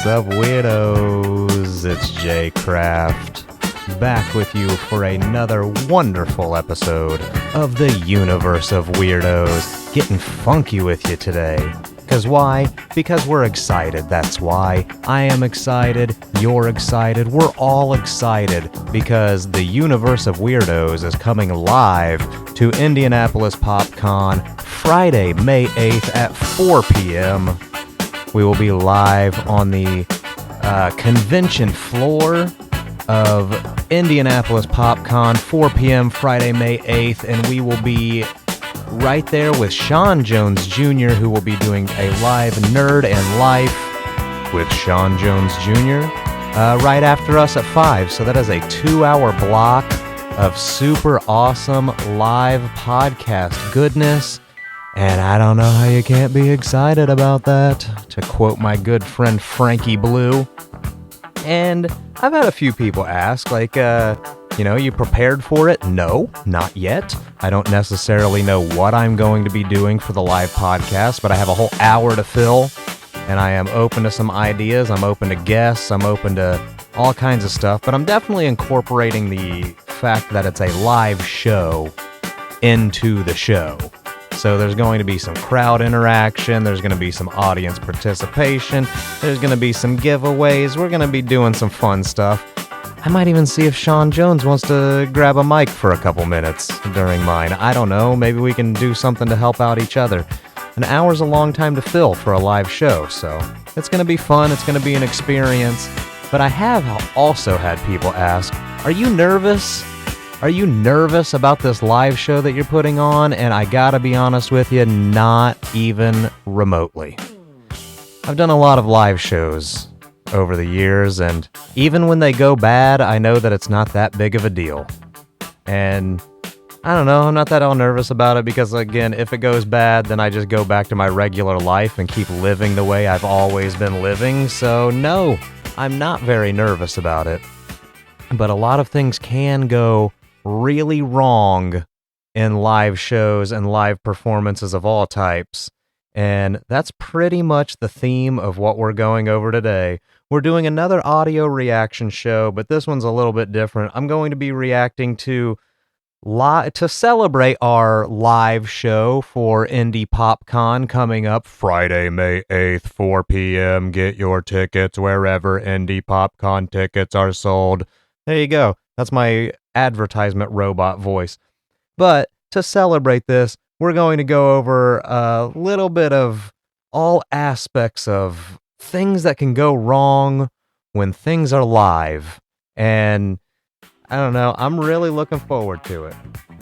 What's up, weirdos? It's Jay Kraft, back with you for another wonderful episode of the universe of weirdos. Getting funky with you today. Because why? Because we're excited, that's why. I am excited, you're excited, we're all excited, because the universe of weirdos is coming live to Indianapolis PopCon Friday, May 8th at 4 p.m. We will be live on the convention floor of Indianapolis PopCon, 4 p.m. Friday, May 8th, and we will be right there with Sean Jones Jr., who will be doing a live Nerd and Life with Sean Jones Jr. Right after us at 5. So that is a 2-hour block of super awesome live podcast goodness. And I don't know how you can't be excited about that, to quote my good friend Frankie Blue. And I've had a few people ask, like, you prepared for it? No, not yet. I don't necessarily know what I'm going to be doing for the live podcast, but I have a whole hour to fill, and I am open to some ideas. I'm open to guests. I'm open to all kinds of stuff, but I'm definitely incorporating the fact that it's a live show into the show. So there's going to be some crowd interaction, there's going to be some audience participation, there's going to be some giveaways, we're going to be doing some fun stuff. I might even see if Sean Jones wants to grab a mic for a couple minutes during mine. I don't know, maybe we can do something to help out each other. An hour's a long time to fill for a live show, so it's going to be fun, it's going to be an experience. But I have also had people ask, are you nervous? Are you nervous about this live show that you're putting on? And I gotta be honest with you, not even remotely. I've done a lot of live shows over the years, and even when they go bad, I know that it's not that big of a deal. And I don't know, I'm not that all nervous about it because, again, if it goes bad, then I just go back to my regular life and keep living the way I've always been living. So no, I'm not very nervous about it. But a lot of things can go really wrong in live shows and live performances of all types. And that's pretty much the theme of what we're going over today. We're doing another audio reaction show, but this one's a little bit different. I'm going to be reacting to celebrate our live show for Indy PopCon coming up Friday, May 8th, 4 p.m. Get your tickets wherever Indy PopCon tickets are sold. There you go. That's my advertisement robot voice. But to celebrate this, we're going to go over a little bit of all aspects of things that can go wrong when things are live. And I don't know, I'm really looking forward to it.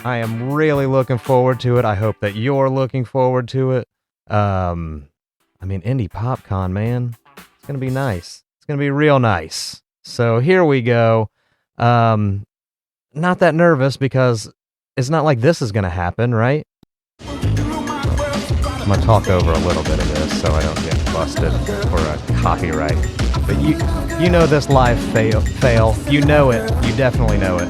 I am really looking forward to it. I hope that you're looking forward to it. Indy PopCon, man. It's going to be nice. It's going to be real nice. So here we go. Not that nervous because it's not like this is going to happen, right? I'm going to talk over a little bit of this so I don't get busted for a copyright. But you know this live fail. You know it. You definitely know it.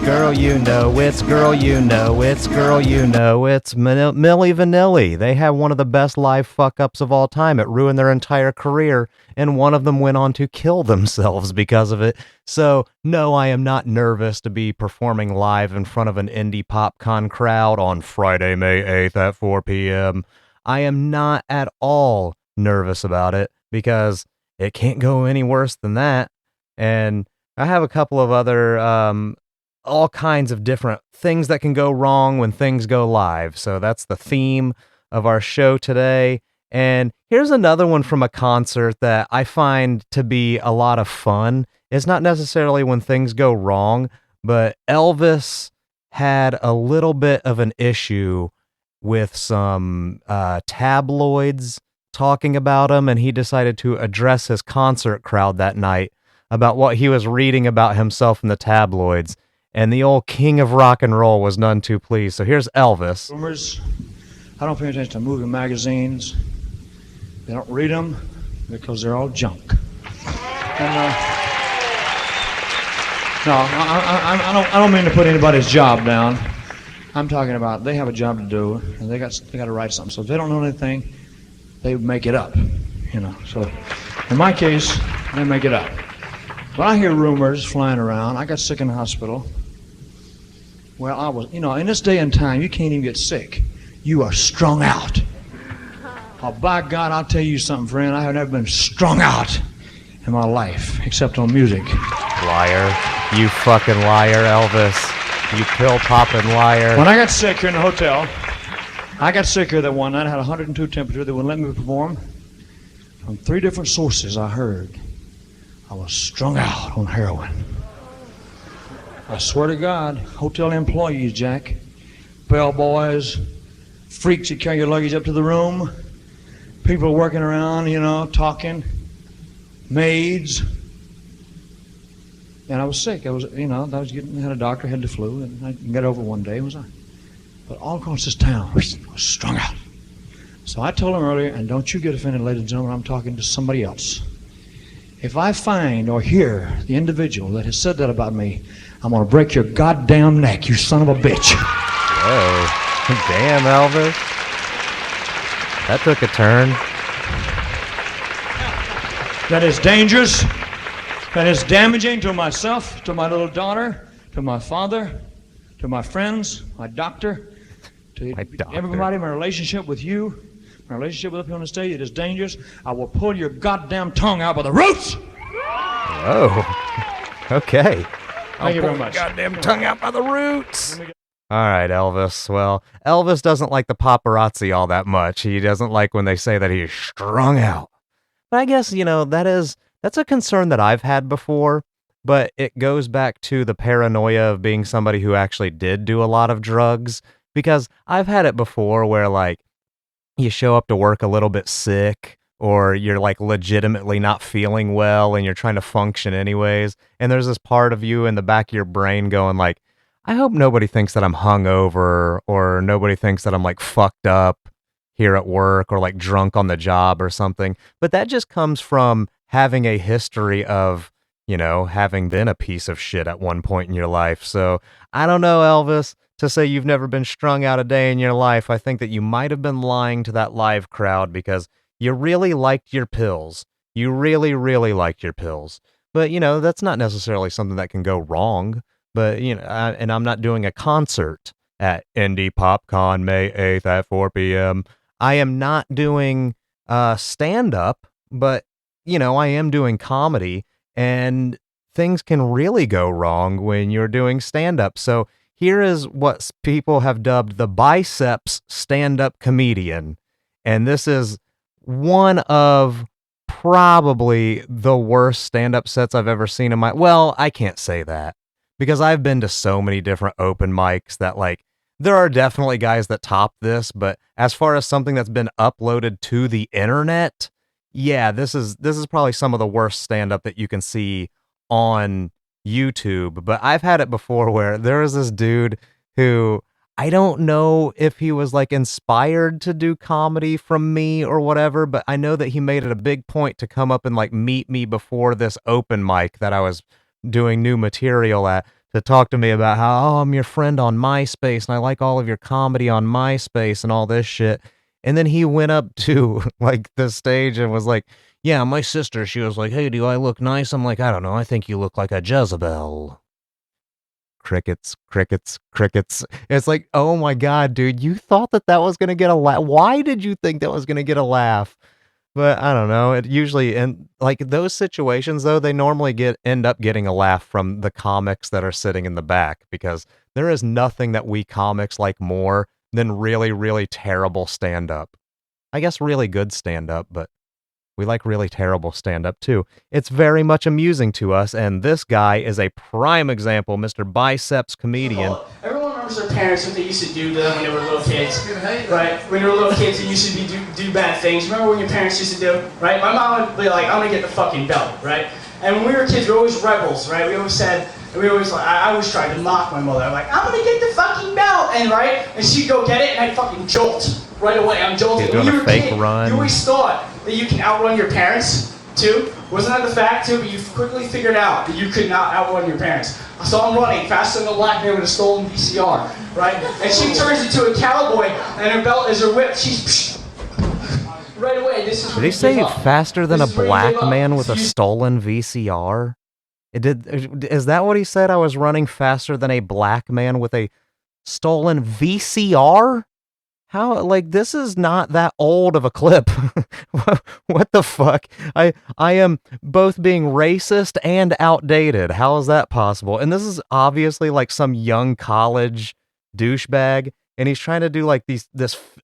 Girl, you know it's, girl, you know it's, girl, you know it's Milli Vanilli. They have one of the best live fuck-ups of all time. It ruined their entire career, and one of them went on to kill themselves because of it. So, no, I am not nervous to be performing live in front of an Indy PopCon crowd on Friday, May 8th at 4 p.m. I am not at all nervous about it because it can't go any worse than that. And I have a couple of other all kinds of different things that can go wrong when things go live. So that's the theme of our show today. And here's another one from a concert that I find to be a lot of fun. It's not necessarily when things go wrong, but Elvis had a little bit of an issue with some tabloids talking about him, and he decided to address his concert crowd that night about what he was reading about himself in the tabloids. And the old king of rock and roll was none too pleased. So here's Elvis. Rumors. I don't pay attention to movie magazines. They don't read them because they're all junk. And no, I don't mean to put anybody's job down. I'm talking about they have a job to do, and they got to write something. So if they don't know anything, they make it up, you know. So in my case, they make it up. When I hear rumors flying around, I got sick in the hospital. Well, I was, you know, in this day and time, you can't even get sick. You are strung out. Oh, by God, I'll tell you something, friend. I have never been strung out in my life, except on music. Liar. You fucking liar, Elvis. You pill-popping liar. When I got sick here in the hotel, I got sick here that one night. I had 102 temperature. They wouldn't let me perform. From 3 different sources I heard I was strung out on heroin. I swear to God, hotel employees, Jack, bellboys, freaks that carry your luggage up to the room, people working around, you know, talking, maids. And I was sick. I was, you know, had a doctor, had the flu, and I got over one day. But all across this town, I was strung out. So I told him earlier, and don't you get offended, ladies and gentlemen, I'm talking to somebody else. If I find or hear the individual that has said that about me, I'm going to break your goddamn neck, you son of a bitch. Whoa. Damn, Elvis. That took a turn. That is dangerous. That is damaging to myself, to my little daughter, to my father, to my friends, my doctor, to everybody, my relationship with you, my relationship with up here on the stage. It is dangerous. I will pull your goddamn tongue out by the roots. Oh, okay. Thank you very much. Goddamn tongue out by the roots. All right, Elvis. Well, Elvis doesn't like the paparazzi all that much. He doesn't like when they say that he's strung out. But I guess, you know, that's a concern that I've had before, but it goes back to the paranoia of being somebody who actually did do a lot of drugs, because I've had it before where, like, you show up to work a little bit sick, or you're, like, legitimately not feeling well and you're trying to function anyways, and there's this part of you in the back of your brain going, like, I hope nobody thinks that I'm hungover, or nobody thinks that I'm, like, fucked up here at work, or, like, drunk on the job or something. But that just comes from having a history of, you know, having been a piece of shit at one point in your life. So I don't know, Elvis, to say you've never been strung out a day in your life. I think that you might have been lying to that live crowd because you really liked your pills. You really, really liked your pills. But, you know, that's not necessarily something that can go wrong. But, you know, and I'm not doing a concert at Indy PopCon May 8th at 4 p.m. I am not doing stand-up, but, you know, I am doing comedy, and things can really go wrong when you're doing stand-up. So here is what people have dubbed the biceps stand-up comedian, and this is one of probably the worst stand-up sets I've ever seen in my... Well, I can't say that, because I've been to so many different open mics that, like, there are definitely guys that top this, but as far as something that's been uploaded to the internet, yeah, this is probably some of the worst stand-up that you can see on YouTube. But I've had it before where there was this dude who, I don't know if he was, like, inspired to do comedy from me or whatever, but I know that he made it a big point to come up and, like, meet me before this open mic that I was doing new material at, to talk to me about how, oh, I'm your friend on MySpace and I like all of your comedy on MySpace and all this shit. And then he went up to, like, the stage and was like, yeah, my sister, she was like, hey, do I look nice? I'm like, I don't know, I think you look like a Jezebel. Crickets, crickets, crickets. It's like, oh my God, dude, you thought that was going to get a laugh. Why did you think that was going to get a laugh? But I don't know. It usually, in like those situations though, they normally end up getting a laugh from the comics that are sitting in the back, because there is nothing that we comics like more than really, really terrible stand-up. I guess really good stand-up, but we like really terrible stand-up too. It's very much amusing to us, and this guy is a prime example, Mr. Biceps Comedian. Everyone remembers their parents, what they used to do to them when they were little kids, right? When they were little kids, they used to do bad things. Remember what your parents used to do, right? My mom would be like, I'm gonna get the fucking belt, right? And when we were kids, we were always rebels, right? I always tried to mock my mother. I'm like, I'm gonna get the fucking belt, and she'd go get it, and I'd fucking jolt right away. I'm jolting. You're doing a fake run. You always thought that you can outrun your parents, Two, wasn't that the fact too, but you quickly figured out that you could not outrun your parents. So I'm running faster than a black man with a stolen VCR, right? And she turns into a cowboy, and her belt is her whip. She's right away. This is Did he say faster than a black man with a stolen VCR? Is that what he said? I was running faster than a black man with a stolen VCR? How, like, this is not that old of a clip. What the fuck? I am both being racist and outdated. How is that possible? And this is obviously like some young college douchebag, and he's trying to do like this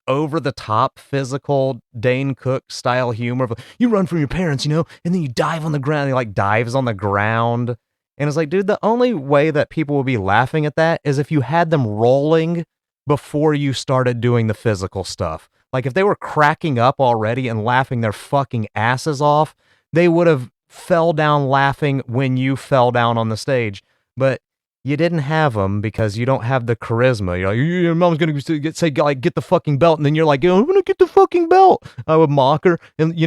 over-the-top physical Dane Cook style humor of, you run from your parents, and then you dive on the ground. He like dives on the ground. And it's like, dude, the only way that people will be laughing at that is if you had them rolling before you started doing the physical stuff. Like, if they were cracking up already and laughing their fucking asses off, they would have fell down laughing when you fell down on the stage. But you didn't have them because you don't have the charisma. You're like, your mom's gonna say, get the fucking belt, and then you're like, I'm gonna get the fucking belt. I would mock her, and you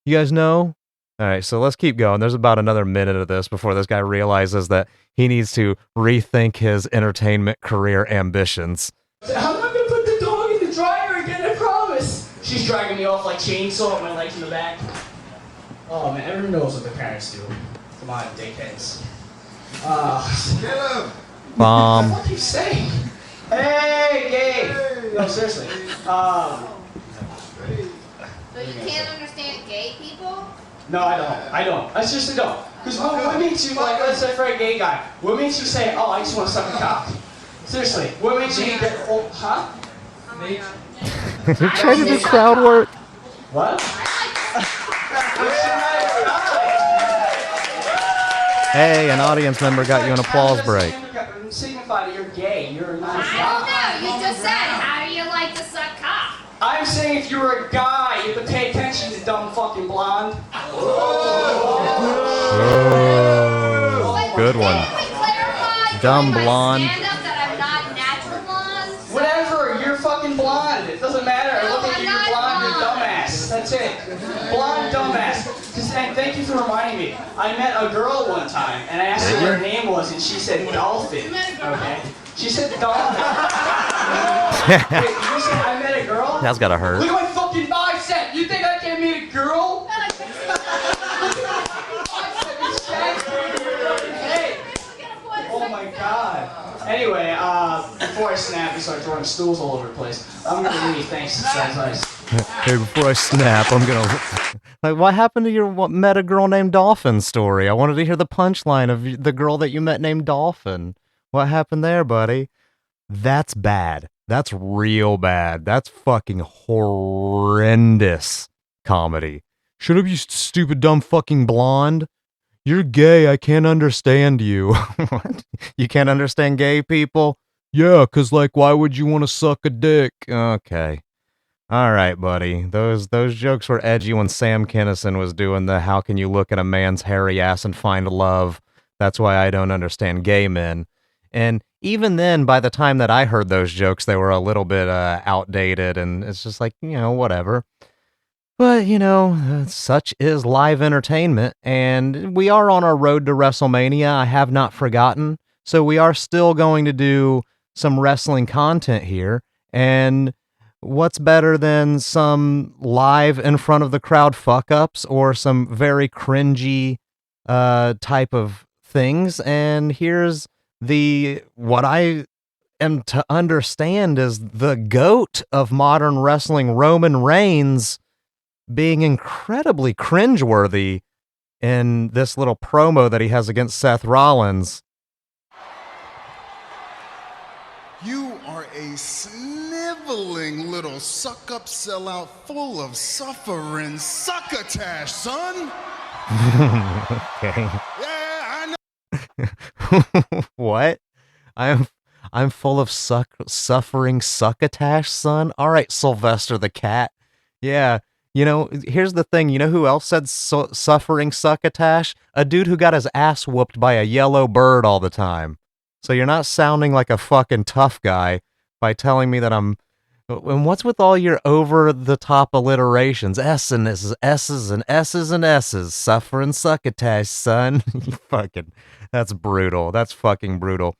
guys know? All right, so let's keep going. There's about another minute of this before this guy realizes that he needs to rethink his entertainment career ambitions. I'm not gonna put the dog in the dryer again, I promise. She's dragging me off like chainsaw with my legs in the back. Oh man, everyone knows what their parents do. Come on, dickheads. Get him! Bomb. What are you saying? Hey, gay! Hey. No, seriously. So you can't understand gay people? No, I don't. I seriously don't. Because what makes you, like, let's say for a gay guy, what makes you say, oh, I just want to suck a cock? Seriously, what makes you get, huh? You're trying to do crowd work? What? Hey, an audience member got you an applause break. Signify that you're gay. You're not. I don't know. You just said, how do you like to suck cock? I'm saying if you were a guy, you have to pay attention to dumb fucking blonde. Oh, good one. Dumb blonde. That I'm not natural blonde. Whatever, you're fucking blonde. It doesn't matter. Look at you, you're blonde, you're dumbass. That's it. Blonde dumbass. And thank you for reminding me. I met a girl one time, and I asked her what her name was, and she said dolphin. Okay? She said dolphin. Wait, you said I met a girl? That's gotta hurt. Look at my fucking bicep. You think I can't meet a girl? Hey. Oh my god. Anyway, before I snap and start throwing stools all over the place, I'm gonna leave. Thanks. That's nice. Hey, before I snap, I'm gonna... Like, what happened to your met a girl named Dolphin story? I wanted to hear the punchline of the girl that you met named Dolphin. What happened there, buddy? That's bad. That's real bad. That's fucking horrendous comedy. Shut up, you stupid, dumb fucking blonde. You're gay. I can't understand you. What? You can't understand gay people? Yeah, 'cause, like, why would you want to suck a dick? Okay. All right, buddy. Those jokes were edgy when Sam Kinison was doing the how can you look at a man's hairy ass and find love? That's why I don't understand gay men. And even then, by the time that I heard those jokes, they were a little bit outdated, and it's just like, whatever. But, such is live entertainment, and we are on our road to WrestleMania. I have not forgotten. So we are still going to do some wrestling content here, and what's better than some live in front of the crowd fuck-ups or some very cringy type of things? And here's what I am to understand is the GOAT of modern wrestling, Roman Reigns, being incredibly cringeworthy in this little promo that he has against Seth Rollins. You are a sniveling little suck-up sellout full of suffering succotash, son. Okay. Yeah, I know. What? I'm full of suffering succotash, son? All right, Sylvester the Cat. Yeah. Here's the thing. You know who else said suffering succotash? A dude who got his ass whooped by a yellow bird all the time. So you're not sounding like a fucking tough guy by telling me that I'm And what's with all your over-the-top alliterations? S's and S's. Suffer and succotash, son. That's brutal. That's fucking brutal.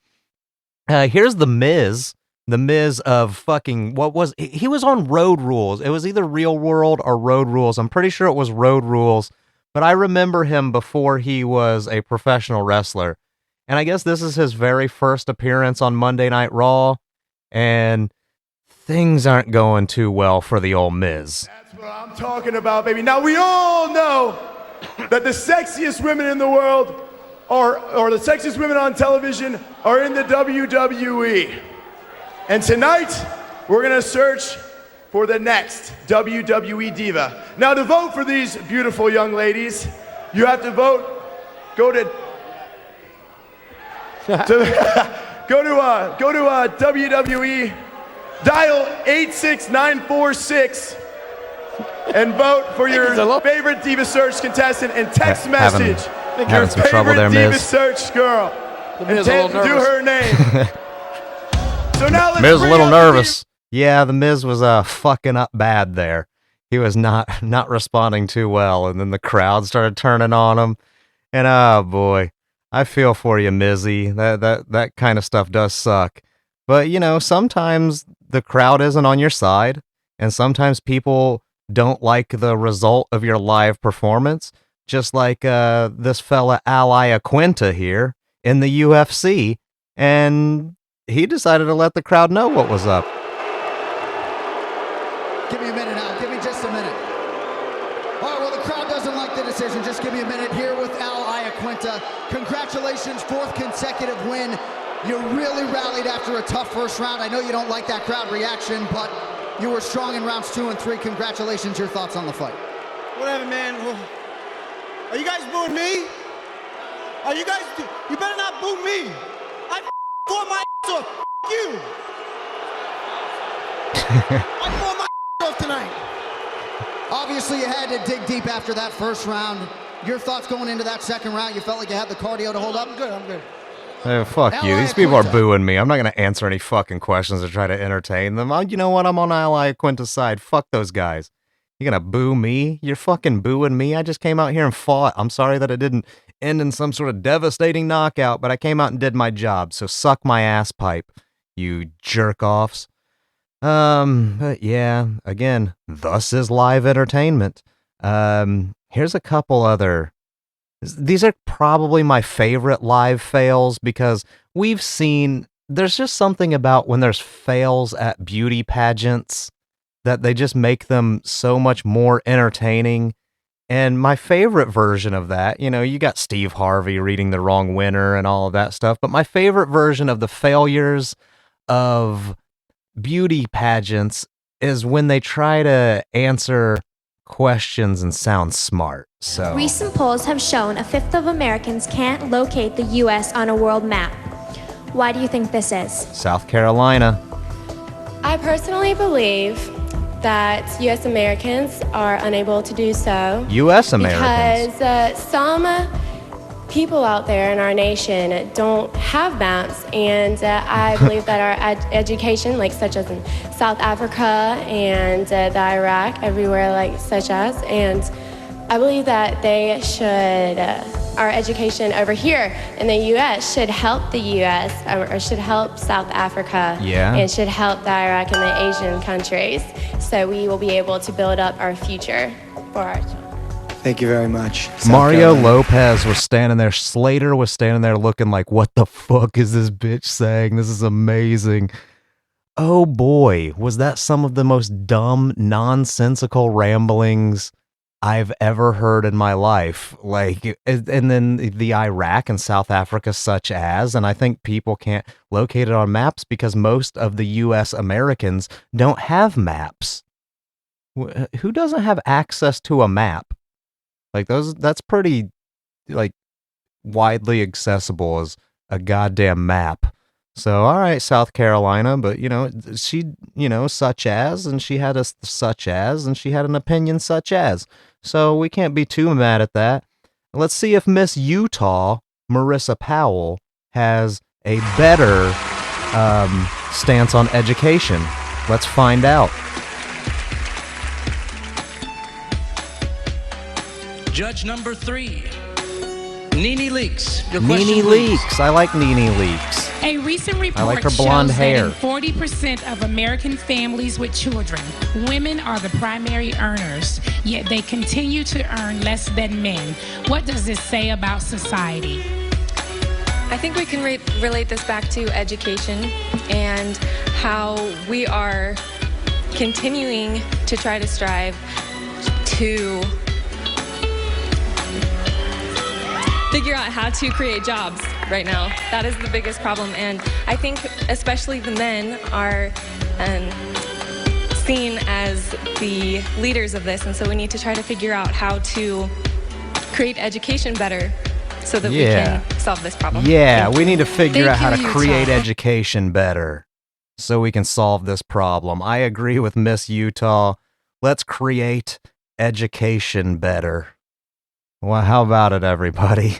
Here's the Miz. The Miz of fucking, he was on Road Rules. It was either Real World or Road Rules. I'm pretty sure it was Road Rules, but I remember him before he was a professional wrestler. And I guess this is his very first appearance on Monday Night Raw, and things aren't going too well for the old Miz. That's what I'm talking about, baby. Now, we all know that the sexiest women in the world or the sexiest women on television are in the WWE. And tonight, we're gonna search for the next WWE diva. Now, to vote for these beautiful young ladies, you have to vote, go to WWE, dial 86946 and vote for your favorite Diva Search contestant and text message having some trouble there, Diva Miz. Search girl. And do her name. So now let's Miz a little nervous. Yeah, the Miz was fucking up bad there. He was not responding too well, and then the crowd started turning on him. And oh boy, I feel for you, Mizzy. That kind of stuff does suck. But you know, sometimes the crowd isn't on your side, and sometimes people don't like the result of your live performance. Just like this fella Ally Aquinta here in the UFC, and he decided to let the crowd know what was up. Give me a minute now. Give me just a minute. All right, well, the crowd doesn't like the decision. Just give me a minute here with Ally Aquinta. Congratulations, 4th consecutive win. You really rallied after a tough first round. I know you don't like that crowd reaction, but you were strong in rounds 2 and 3. Congratulations. Your thoughts on the fight? Whatever, man. Well, are you guys booing me? You better not boo me. I fought my ass off. You. I fought my ass off tonight. Obviously, you had to dig deep after that first round. Your thoughts going into that second round? You felt like you had the cardio to hold up? I'm good. Hey, fuck you. These people are booing me. I'm not going to answer any fucking questions or try to entertain them. You know what? I'm on Ally Aquinta's side. Fuck those guys. You're going to boo me? You're fucking booing me? I just came out here and fought. I'm sorry that it didn't end in some sort of devastating knockout, but I came out and did my job. So suck my ass pipe, you jerk-offs. But yeah, again, thus is live entertainment. Here's a couple other... These are probably my favorite live fails because we've seen... There's just something about when there's fails at beauty pageants that they just make them so much more entertaining. And my favorite version of that, you know, you got Steve Harvey reading the wrong winner and all of that stuff, but my favorite version of the failures of beauty pageants is when they try to answer questions and sound smart. So recent polls have shown 1/5 of Americans can't locate the U.S. on a world map. Why do you think this is? South Carolina. I personally believe that U.S. Americans are unable to do so. U.S. Americans? Because some people out there in our nation don't have maps, and I believe that our education, like such as in South Africa and the Iraq, everywhere like such as, and I believe that they should, our education over here in the U.S. should help the U.S. or should help South Africa, and should help the Iraq and the Asian countries, so we will be able to build up our future for our children. Thank you very much. Mario Lopez was standing there. Slater was standing there looking like, what the fuck is this bitch saying? This is amazing. Oh boy, was that some of the most dumb, nonsensical ramblings I've ever heard in my life. Like, and then the Iraq and South Africa such as, and I think people can't locate it on maps because most of the U.S. Americans don't have maps. Who doesn't have access to a map? Like that's pretty, like, widely accessible as a goddamn map. So, all right, South Carolina, but, you know, she, you know, such as, and she had a such as, and she had an opinion such as. So we can't be too mad at that. Let's see if Miss Utah, Marissa Powell, has a better stance on education. Let's find out. Judge number 3, Nene Leakes. Your Nene question, please. Leakes. I like Nene Leakes. A recent report I like her blonde shows hair. that in 40% of American families with children, women are the primary earners, yet they continue to earn less than men. What does this say about society? I think we can relate this back to education and how we are continuing to try to strive to figure out how to create jobs right now. That is the biggest problem, and I think especially the men are seen as the leaders of this, and so we need to try to figure out how to create education better so that we can solve this problem. Yeah, we need to figure out how to Utah. create education better so we can solve this problem. I agree with Miss Utah. Let's create education better. Well, how about it, everybody?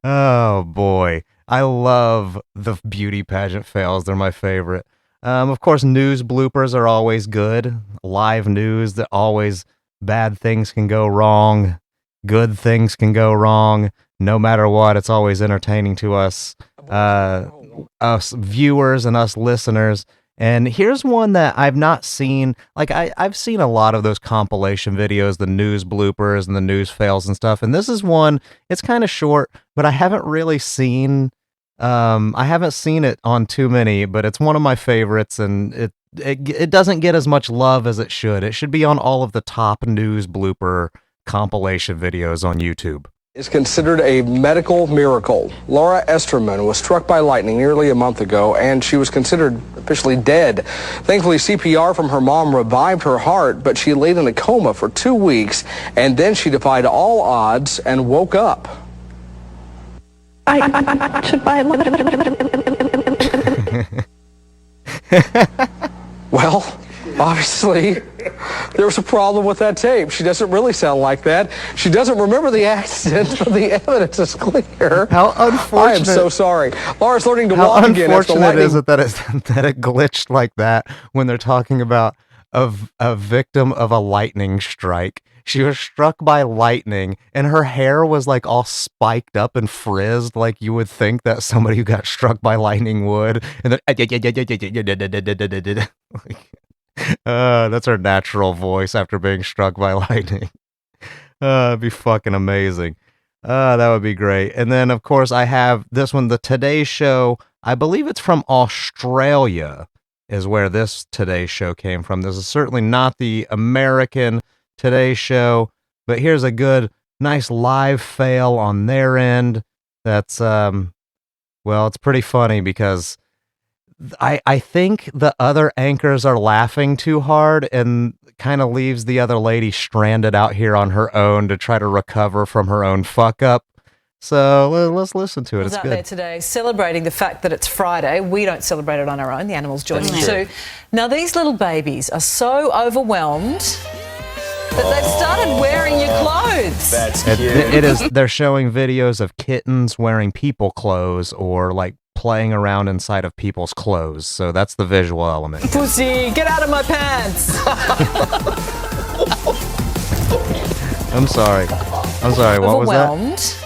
Oh, boy. I love the beauty pageant fails. They're my favorite. Of course, news bloopers are always good. Live news, that always bad things can go wrong. Good things can go wrong. No matter what, it's always entertaining to us, us viewers and us listeners. And here's one that I've not seen. Like, I've seen a lot of those compilation videos, the news bloopers and the news fails and stuff. And this is one, it's kind of short, but I haven't really seen, I haven't seen it on too many, but it's one of my favorites, and it doesn't get as much love as it should. It should be on all of the top news blooper compilation videos on YouTube. Is considered a medical miracle. Laura Esterman was struck by lightning nearly a month ago, and she was considered officially dead. Thankfully, CPR from her mom revived her heart, but she laid in a coma for 2 weeks, and then she defied all odds and woke up. I should buy Well, obviously, there was a problem with that tape. She doesn't really sound like that. She doesn't remember the accident, but the evidence is clear. How unfortunate. I am so sorry. Laura's learning to How walk again after unfortunate lightning. is it that it glitched like that when they're talking about a victim of a lightning strike? She was struck by lightning, and her hair was like all spiked up and frizzed, like you would think that somebody who got struck by lightning would. And then that's her natural voice after being struck by lightning. It'd be fucking amazing. That would be great. And then, of course, I have this one, the Today Show. I believe it's from Australia is where this Today Show came from. This is certainly not the American Today Show, but here's a good, nice live fail on their end. That's, well, it's pretty funny because I think the other anchors are laughing too hard and kind of leaves the other lady stranded out here on her own to try to recover from her own fuck up. So let's listen to it. It's out good. there today celebrating the fact that it's Friday. We don't celebrate it on our own. The animals join in too. Now, these little babies are so overwhelmed that they've started wearing your clothes. That's It is. They're showing videos of kittens wearing people clothes or like playing around inside of people's clothes. So that's the visual element. Pussy, get out of my pants. I'm sorry. What was that? Overwhelmed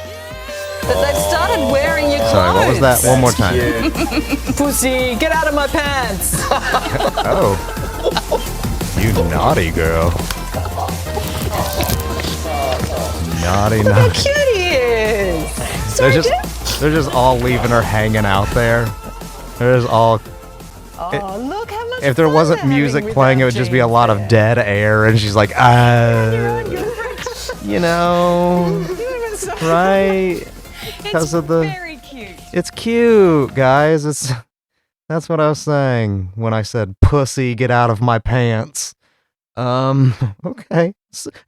that they've started wearing your clothes. Sorry, what was that? One more time. Pussy, get out of my pants. Oh. You naughty girl. Naughty. How cute he is. They're just all leaving her hanging out there. They're just all. Look how much If there fun wasn't they're music having playing, it would without just be a jeans lot there. of dead air, and she's like, you know, right? Because of the. Very cute. It's cute, guys. That's what I was saying when I said, "Pussy, get out of my pants." Okay.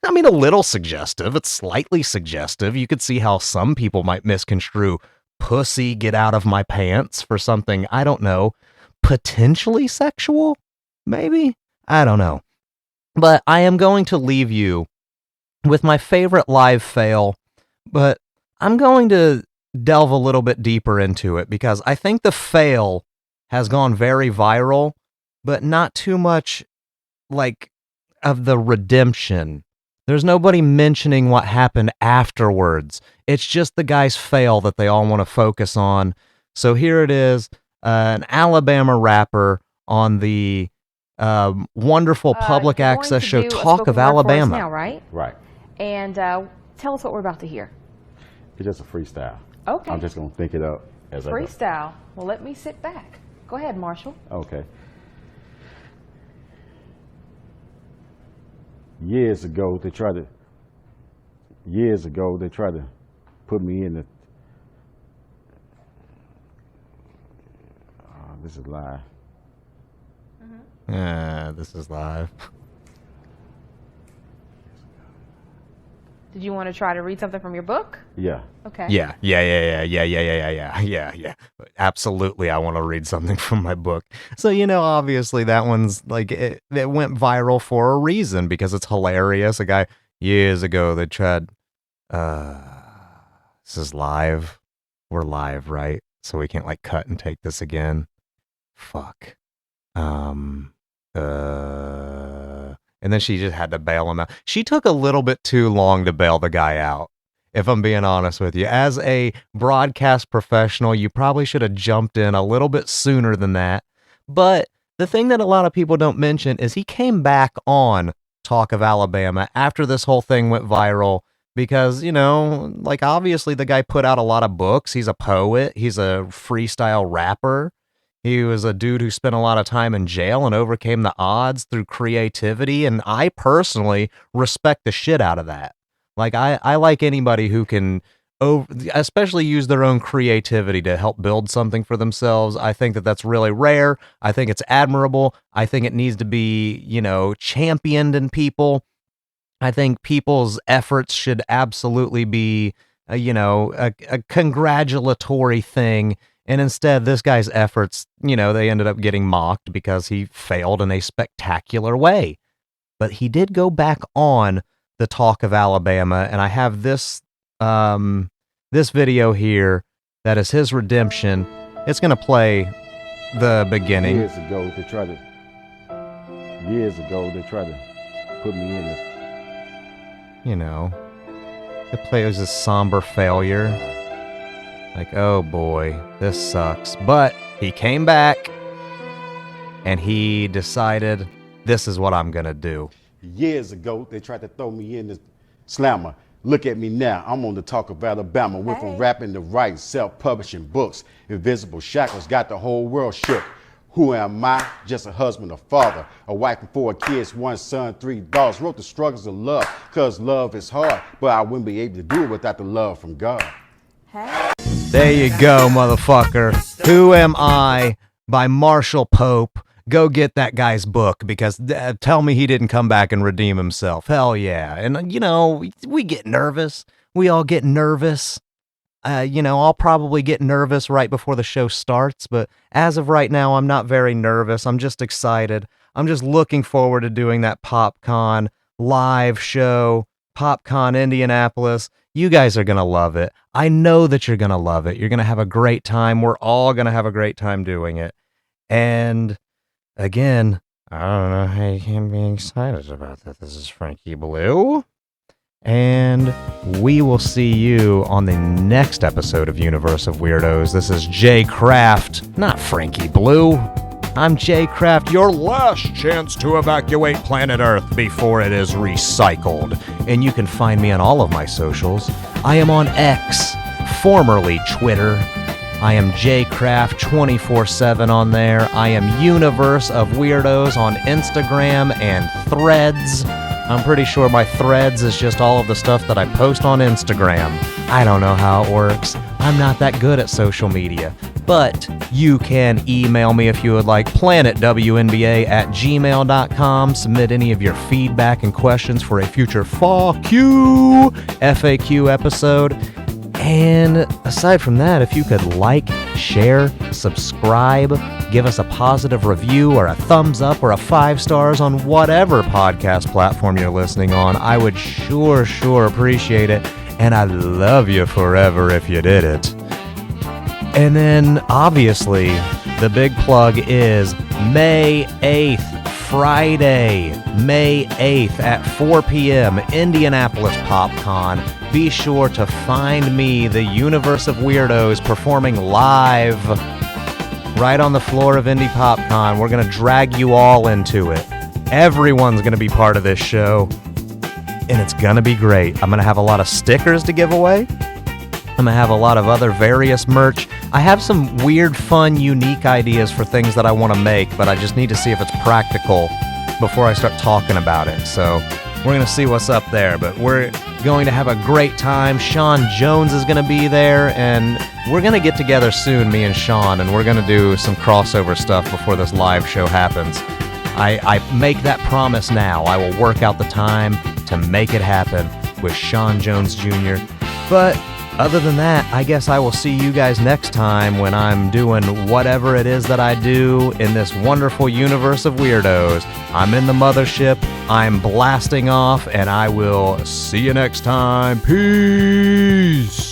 I mean, a little suggestive. It's slightly suggestive. You could see how some people might misconstrue "pussy, get out of my pants" for something, I don't know, potentially sexual? Maybe? I don't know. But I am going to leave you with my favorite live fail, but I'm going to delve a little bit deeper into it because I think the fail has gone very viral, but not too much like of the redemption. There's nobody mentioning what happened afterwards. It's just the guy's fail that they all want to focus on. So here it is, an Alabama rapper on the wonderful public access show Talk of Alabama. Now, right? Right. And tell us what we're about to hear. It's just a freestyle. Okay. I'm just going to think it up as I go. Freestyle. Well, let me sit back. Go ahead, Marshall. Okay. Years ago, they tried to put me in the, this is live. Yeah, this is live. Did you want to try to read something from your book? Yeah. Okay. Yeah. Absolutely, I want to read something from my book. So, obviously that one's like, it went viral for a reason because it's hilarious. A guy years ago, they tried, this is live. We're live, right? So we can't like cut and take this again. Fuck. And then she just had to bail him out. She took a little bit too long to bail the guy out, if I'm being honest with you. As a broadcast professional, you probably should have jumped in a little bit sooner than that. But the thing that a lot of people don't mention is he came back on Talk of Alabama after this whole thing went viral because, like obviously the guy put out a lot of books. He's a poet. He's a freestyle rapper. He was a dude who spent a lot of time in jail and overcame the odds through creativity. And I personally respect the shit out of that. Like, I like anybody who can, especially use their own creativity to help build something for themselves. I think that that's really rare. I think it's admirable. I think it needs to be, championed in people. I think people's efforts should absolutely be, a congratulatory thing. And instead, this guy's efforts, they ended up getting mocked because he failed in a spectacular way. But he did go back on the Talk of Alabama, and I have this this video here that is his redemption. It's going to play the beginning. Years ago, they tried to put me in the... the play was a somber failure. Like, oh boy, this sucks. But he came back and he decided, this is what I'm going to do. Years ago, they tried to throw me in the slammer. Look at me now, I'm on the Talk of Alabama. Went from rapping to writing, self-publishing books. Invisible shackles got the whole world shook. Who am I? Just a husband, a father, a wife and 4 kids, 1 son, 3 daughters. Wrote the struggles of love, cause love is hard, but I wouldn't be able to do it without the love from God. There you go, motherfucker. Who Am I by Marshall Pope. Go get that guy's book because tell me he didn't come back and redeem himself. Hell yeah. And, we get nervous. We all get nervous. I'll probably get nervous right before the show starts, but as of right now, I'm not very nervous. I'm just excited. I'm just looking forward to doing that PopCon live show, PopCon Indianapolis. You guys are going to love it. I know that you're going to love it. You're going to have a great time. We're all going to have a great time doing it. And again, I don't know how you can be excited about that. This is Frankie Blue. And we will see you on the next episode of Universe of Weirdos. This is Jay Kraft, not Frankie Blue. I'm Jay Kraft, your last chance to evacuate planet Earth before it is recycled. And you can find me on all of my socials. I am on X, formerly Twitter. I am JCraft 24/7 on there. I am Universe of Weirdos on Instagram and Threads. I'm pretty sure my Threads is just all of the stuff that I post on Instagram. I don't know how it works. I'm not that good at social media. But you can email me if you would like, planetwnba@gmail.com. Submit any of your feedback and questions for a future FAQ episode. And aside from that, if you could like, share, subscribe, give us a positive review or a thumbs up or a 5 stars on whatever podcast platform you're listening on, I would sure appreciate it. And I'd love you forever if you did it. And then, obviously, the big plug is May 8th, Friday, May 8th at 4 p.m., Indianapolis PopCon. Be sure to find me, the Universe of Weirdos, performing live right on the floor of Indy PopCon. We're going to drag you all into it. Everyone's going to be part of this show, and it's going to be great. I'm going to have a lot of stickers to give away. I'm going to have a lot of other various merch. I have some weird, fun, unique ideas for things that I want to make, but I just need to see if it's practical before I start talking about it. So we're going to see what's up there, but we're going to have a great time. Sean Jones is going to be there, and we're going to get together soon, me and Sean, and we're going to do some crossover stuff before this live show happens. I make that promise now. I will work out the time to make it happen with Sean Jones Jr. But other than that, I guess I will see you guys next time when I'm doing whatever it is that I do in this wonderful universe of weirdos. I'm in the mothership, I'm blasting off, and I will see you next time. Peace!